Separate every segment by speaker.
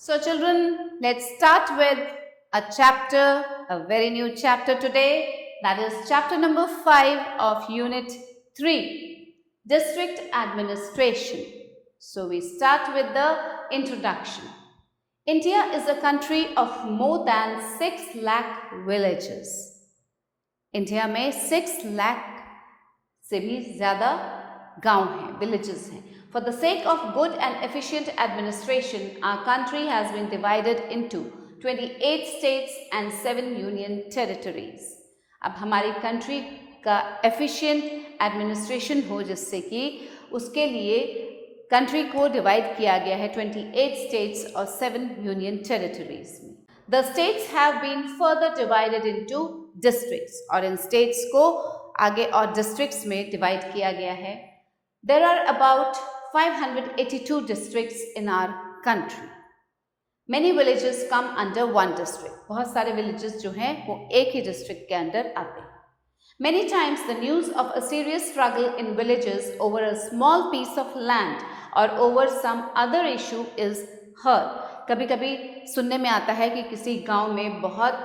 Speaker 1: So children, let's start with a chapter, a very new chapter today. That is chapter number 5 of Unit 3, District Administration. So we start with the introduction. India is a country of more than 6 lakh villages. India में 6 लाख से भी ज़्यादा गांव हैं, villages हैं. For the sake of good and efficient administration, our country has been divided into 28 states and 7 union territories. अब हमारी country का efficient administration हो जिससे कि उसके लिए country को divide किया गया है 28 states और 7 union territories में. The states have been further divided into districts और इन states को आगे और districts में divide किया गया है. There are about 582 districts in our country. Many villages come under one district. बहुत सारे villages जो हैं वो एक ही district के अंदर आते हैं. Many times the news of a serious struggle in villages over a small piece of land or over some other issue is heard. कभी-कभी सुनने में आता है कि किसी गांव में बहुत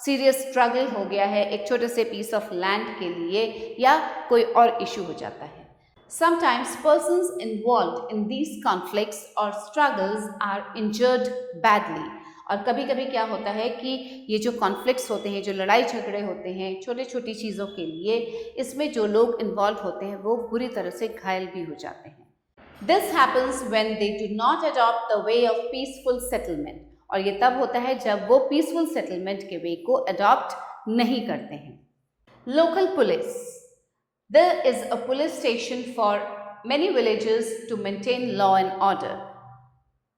Speaker 1: सीरियस स्ट्रगल हो गया है एक छोटे से पीस ऑफ लैंड के लिए या कोई और इशू हो जाता है. Sometimes persons involved in these conflicts or struggles are injured badly. और कभी-कभी क्या होता है कि ये जो कॉन्फ्लिक्ट्स होते हैं, जो लड़ाई झगड़े होते हैं छोटी छोटी चीज़ों के लिए, इसमें जो लोग इन्वॉल्व होते हैं वो बुरी तरह से घायल भी हो जाते हैं. This happens when they do not adopt the way of peaceful settlement. और ये तब होता है जब वो पीसफुल सेटलमेंट के वे को अडॉप्ट नहीं करते हैं. Local police. There is a police station for many villages to maintain law and order.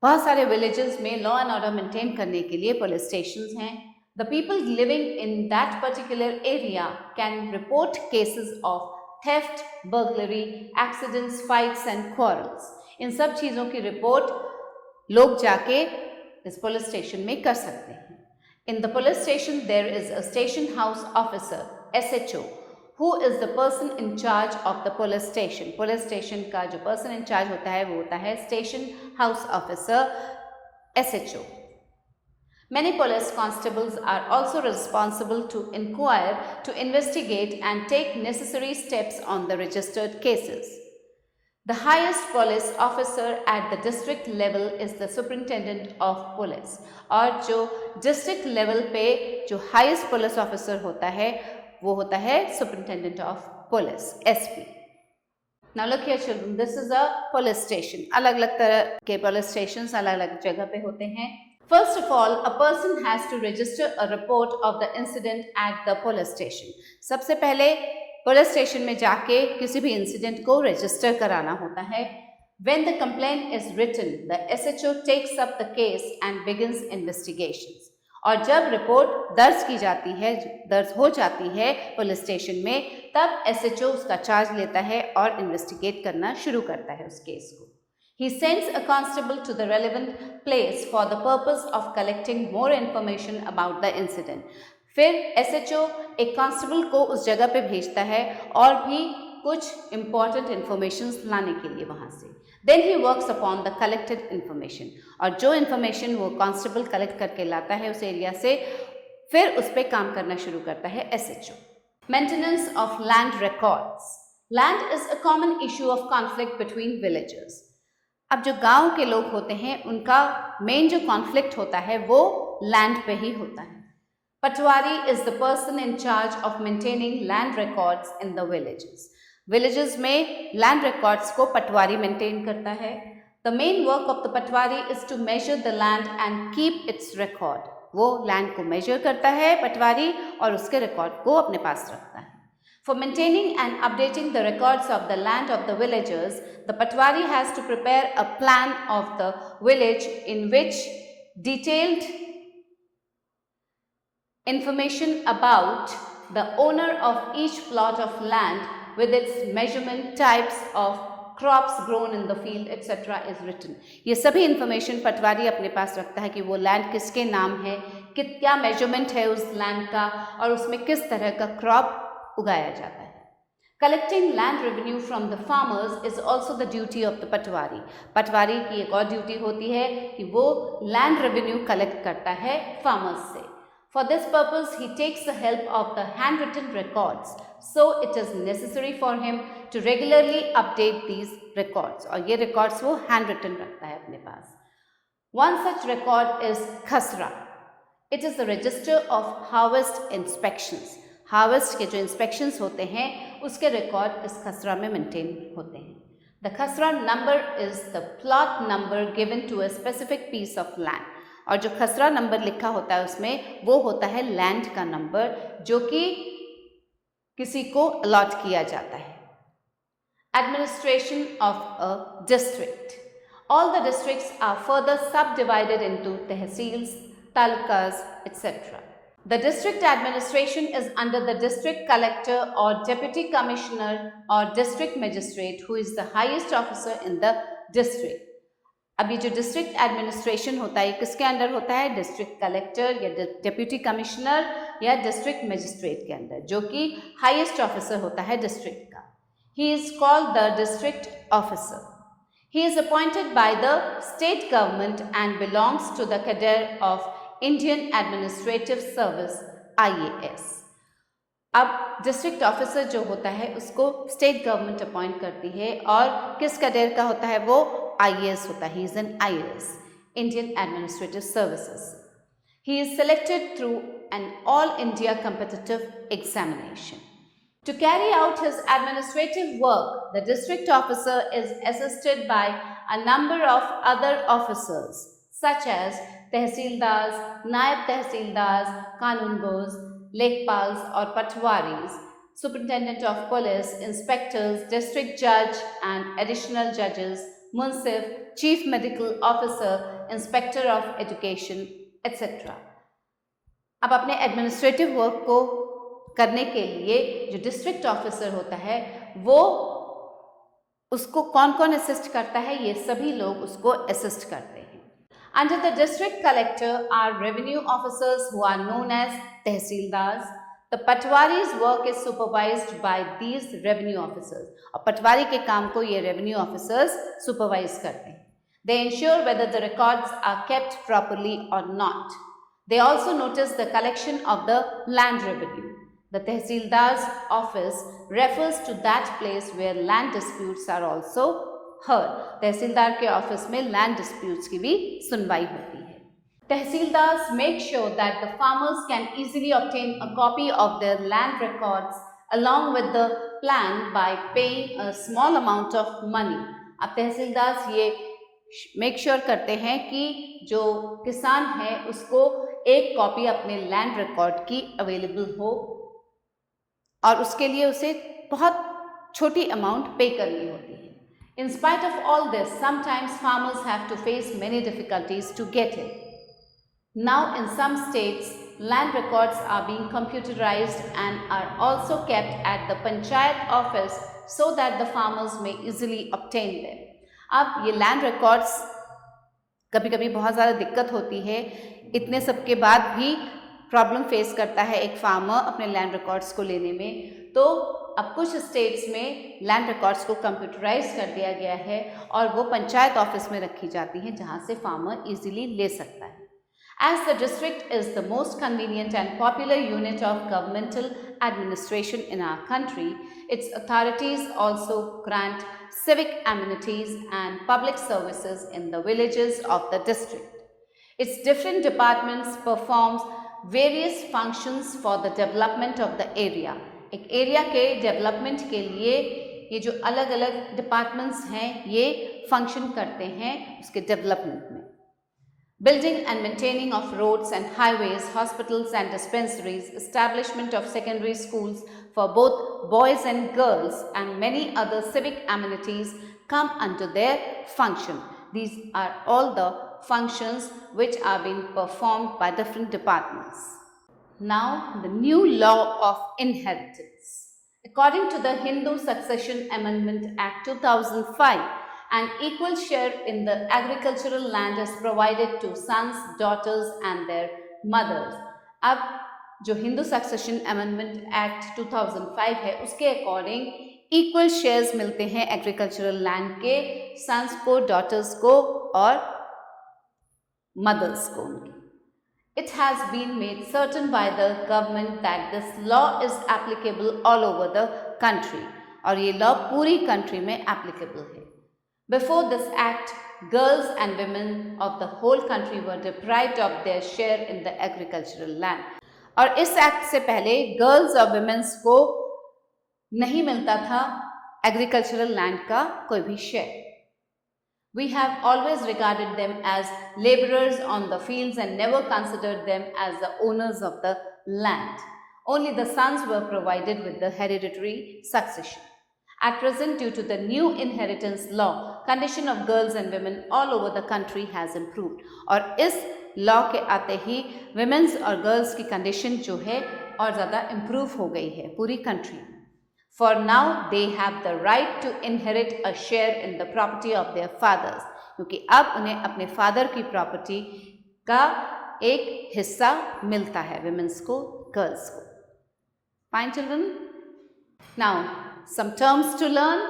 Speaker 1: बहुत सारे villages में law and order maintain करने के लिए police stations हैं. The people living in that particular area can report cases of theft, burglary, accidents, fights and quarrels. इन सब चीज़ों की रिपोर्ट लोग जाके इस पुलिस स्टेशन में कर सकते हैं. In the police station there is a station house officer, SHO, who is the person in charge of the police station. Police station का जो person in charge होता है वो होता है station house officer, SHO. Many police constables are also responsible to inquire, to investigate and take necessary steps on the registered cases. The highest police officer at the district level is the superintendent of police. और जो district level पे जो highest police officer होता है वो होता है superintendent of police, SP. Now look here children, this is a police station. अलग अलग तरह के police stations अलग अलग जगह पे होते हैं. First of all, a person has to register a report of the incident at the police station. सबसे पहले पुलिस स्टेशन में जाके किसी भी इंसिडेंट को रजिस्टर कराना होता है. When the complaint is written, the SHO takes up the case and begins investigations. और जब रिपोर्ट दर्ज की जाती है, दर्ज हो जाती है पुलिस स्टेशन में, तब SHO उसका चार्ज लेता है और इन्वेस्टिगेट करना शुरू करता है उस केस को. He sends a constable to the relevant place for the purpose of collecting more information about the incident. फिर SHO एक कांस्टेबल को उस जगह पे भेजता है और भी कुछ इम्पॉर्टेंट इन्फॉर्मेशन लाने के लिए वहाँ से. Then he works upon the collected information. और जो इन्फॉर्मेशन वो कांस्टेबल कलेक्ट करके लाता है उस एरिया से, फिर उस पर काम करना शुरू करता है SHO. Maintenance of land records. Land is a common issue of conflict between villages. अब जो गांव के लोग होते हैं उनका मेन जो कॉन्फ्लिक्ट होता है वो लैंड पे ही होता है. Patwari is the person in charge of maintaining land records in the villages. Villages में land records को पटवारी maintain करता है. The main work of the patwari is to measure the land and keep its record. वो land को measure करता है पटवारी और उसके record को अपने पास रखता है. For maintaining and updating the records of the land of the villagers, the patwari has to prepare a plan of the village in which detailed information about the owner of each plot of land with its measurement, types of crops grown in the field, etc. is written. ये सभी information पटवारी अपने पास रखता है कि वो land किसके नाम है, क्या measurement है उस land का और उसमें किस तरह का crop उगाया जाता है. Collecting land revenue from the farmers is also the duty of the पटवारी. पटवारी की एक और ड्यूटी होती है कि वो लैंड रेवेन्यू कलेक्ट करता है फार्मर्स से. For this purpose, he takes the help of the handwritten records. So it is necessary for him to regularly update these records. और ये records वो handwritten रखता है अपने पास. One such record is खसरा. It is the register of harvest inspections. Harvest के जो inspections होते हैं उसके रिकॉर्ड इस खसरा में मेंटेन होते हैं. The khasra number is the plot number given to a specific piece of land. और जो खसरा नंबर लिखा होता है उसमें वो होता है लैंड का नंबर जो कि किसी को अलॉट किया जाता है. Administration of a district. All the districts are further sub divided into tehsils, talukas etc. The district administration is under the district collector or deputy commissioner or district magistrate who is the highest officer in the district. अभी जो district administration होता है किसके under होता है? district collector या deputy commissioner या district magistrate के अंदर, जो कि highest officer होता है district का. He is called the district officer. He is appointed by the state government and belongs to the cadre of Indian administrative service IAS. अब डिस्ट्रिक्ट ऑफिसर जो होता है उसको स्टेट गवर्नमेंट अपॉइंट करती है और किस कैडर का होता है? वो IAS होता है. He is an IAS, Indian administrative services. He is selected through an all India competitive examination. To carry out his administrative work, the district officer is assisted by a number of other officers such as तहसीलदार, नायब तहसीलदार, कानूनगोज, लेखपाल और पटवारीज, superintendent of police, inspectors, district जज and additional जजेस, मुंसिफ, chief medical officer, inspector of education etc. अब अपने administrative work को करने के लिए जो डिस्ट्रिक्ट ऑफिसर होता है वो उसको कौन कौन असिस्ट करता है? ये सभी लोग उसको असिस्ट करते हैं. Under the district collector are revenue officers who are known as tehsildars. The patwari's work is supervised by these revenue officers. और पटवारी के काम को ये revenue officers supervise करते हैं. They ensure whether the records are kept properly or not. They also notice the collection of the land revenue. The tehsildar's office refers to that place where land disputes are also heard. तहसीलदार के office में land disputes की भी सुनवाई होती है. Tehsildars make sure that the farmers can easily obtain a copy of their land records along with the plan by paying a small amount of money. अब तहसीलदार्स ये make sure करते हैं कि जो किसान है उसको एक कॉपी अपने लैंड रिकॉर्ड की अवेलेबल हो और उसके लिए उसे बहुत छोटी अमाउंट पे करनी होती है. In spite of all this, sometimes farmers have to face many difficulties to get it. Now in some states, land records are being computerized and are also kept at the panchayat office so that the farmers may easily obtain them. अब ये land records कभी कभी बहुत ज़्यादा दिक्कत होती है. इतने सब के बाद भी प्रॉब्लम फेस करता है एक फार्मर अपने लैंड रिकॉर्ड्स को लेने में. तो अब कुछ स्टेट्स में लैंड रिकॉर्ड्स को कंप्यूटराइज कर दिया गया है और वो पंचायत ऑफिस में रखी जाती हैं जहां से फार्मर इजीली ले सकता है. As the district is the most convenient and popular unit of governmental administration in our country, its authorities also grant civic amenities and public services in the villages of the district. Its different departments performs various functions for the development of the area. एक area के development के लिए ये जो अलग अलग departments हैं ये फंक्शन करते हैं उसके डेवलपमेंट में. Building and maintaining of roads and highways, hospitals and dispensaries, establishment of secondary schools for both boys and girls and many other civic amenities come under their function. These are all the functions which are being performed by different departments. Now, the new law of inheritance. According to the Hindu Succession Amendment Act 2005, an equal share in the agricultural land is provided to sons, daughters and their mothers. अब जो Hindu succession amendment act 2005 है उसके according equal shares मिलते हैं agricultural land के sons को, daughters को और मदर्स को उनकी. It has been made certain by the government that this law is applicable all over the country. और ये लॉ पूरी कंट्री में एप्लीकेबल है. Before this act, girls and women of the whole country were deprived of their share in the agricultural land. और इस act से पहले girls और विमेन्स को नहीं मिलता था एग्रीकल्चरल लैंड का कोई भी share. We have always regarded them as laborers on the fields and never considered them as the owners of the land. Only the sons were provided with the hereditary succession. At present, due to the new inheritance law, condition of girls and women all over the country has improved. और इस law के आते ही women's और girls की condition जो है और ज़्यादा improve हो गई है पूरी country. For now, they have the right to inherit a share in the property of their fathers. क्योंकि अब उन्हें अपने फादर की प्रॉपर्टी का एक हिस्सा मिलता है विमेन्स को, गर्ल्स को. Fine children? Now, some terms to learn.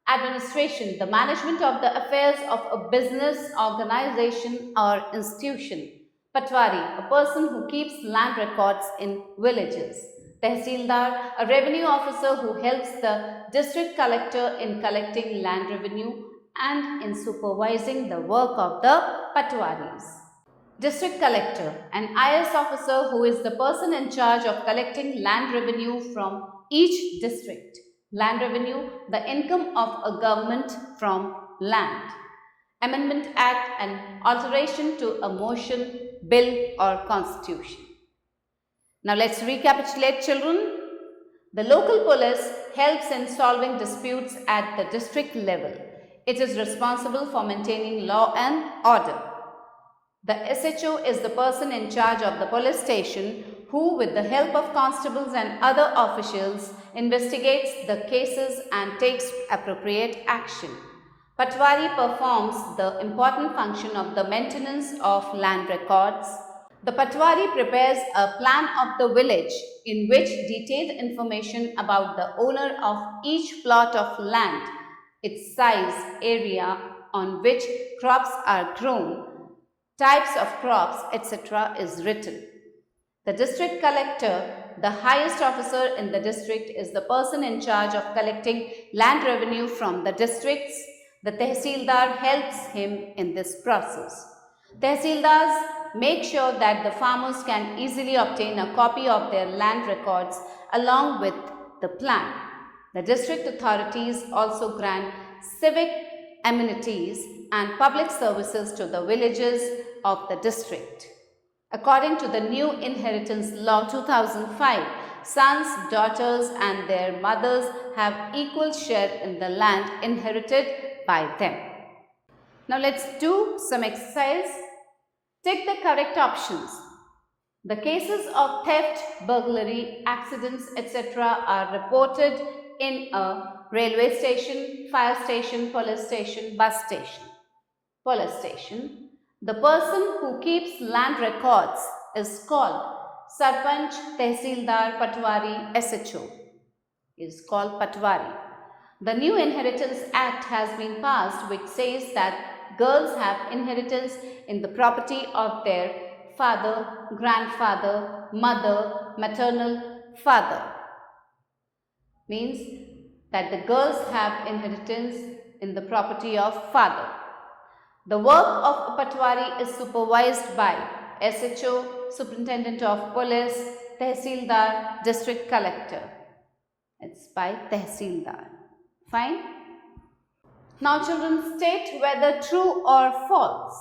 Speaker 1: Administration, the management of the affairs of a business, organization or institution. Patwari, a person who keeps land records in villages. Tehsildar, a revenue officer who helps the district collector in collecting land revenue and in supervising the work of the patwaris. District collector, an IS officer who is the person in charge of collecting land revenue from each district. Land revenue, the income of a government from land. Amendment Act, an alteration to a motion, bill or constitution. Now let's recapitulate, children. The local police helps in solving disputes at the district level. It is responsible for maintaining law and order. The SHO is the person in charge of the police station who, with the help of constables and other officials, investigates the cases and takes appropriate action. Patwari performs the important function of the maintenance of land records. The Patwari prepares a plan of the village in which detailed information about the owner of each plot of land, its size, area on which crops are grown, types of crops, etc. is written. The district collector, the highest officer in the district, is the person in charge of collecting land revenue from the districts. The Tehsildar helps him in this process. Tehsildars make sure that the farmers can easily obtain a copy of their land records along with the plan. The district authorities also grant civic amenities and public services to the villages of the district. According to the new Inheritance Law 2005, sons, daughters and their mothers have equal share in the land inherited by them. Now let's do some exercise. Tick the correct options. The cases of theft, burglary, accidents, etc. are reported in a railway station, fire station, police station, bus station. Police station. The person who keeps land records is called Sarpanch, Tehsildar, Patwari, SHO is called Patwari. The new Inheritance Act has been passed which says that girls have inheritance in the property of their father, grandfather, mother, maternal father. Means that the girls have inheritance in the property of father. The work of a Patwari is supervised by SHO, Superintendent of Police, Tehsildar, District Collector. It's by Tehsildar. Fine? Now children, state whether true or false.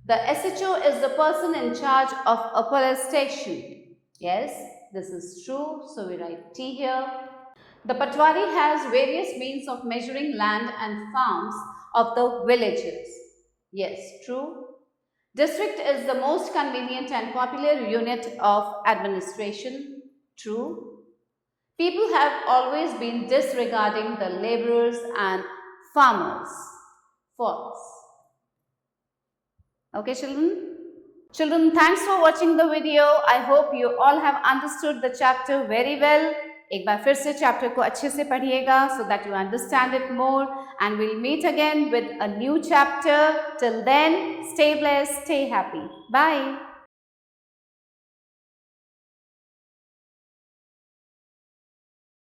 Speaker 1: The SHO is the person in charge of a police station. Yes, this is true. So we write T here. The Patwari has various means of measuring land and farms of the villages. Yes, true. District is the most convenient and popular unit of administration. True. People have always been disregarding the laborers and farmers. False. Okay, children? Children, thanks for watching the video. I hope you all have understood the chapter very well. एक बार फिर से chapter को अच्छे से पढ़िएगा so that you understand it more, and we'll meet again with a new chapter. Till then, stay blessed, stay happy. Bye.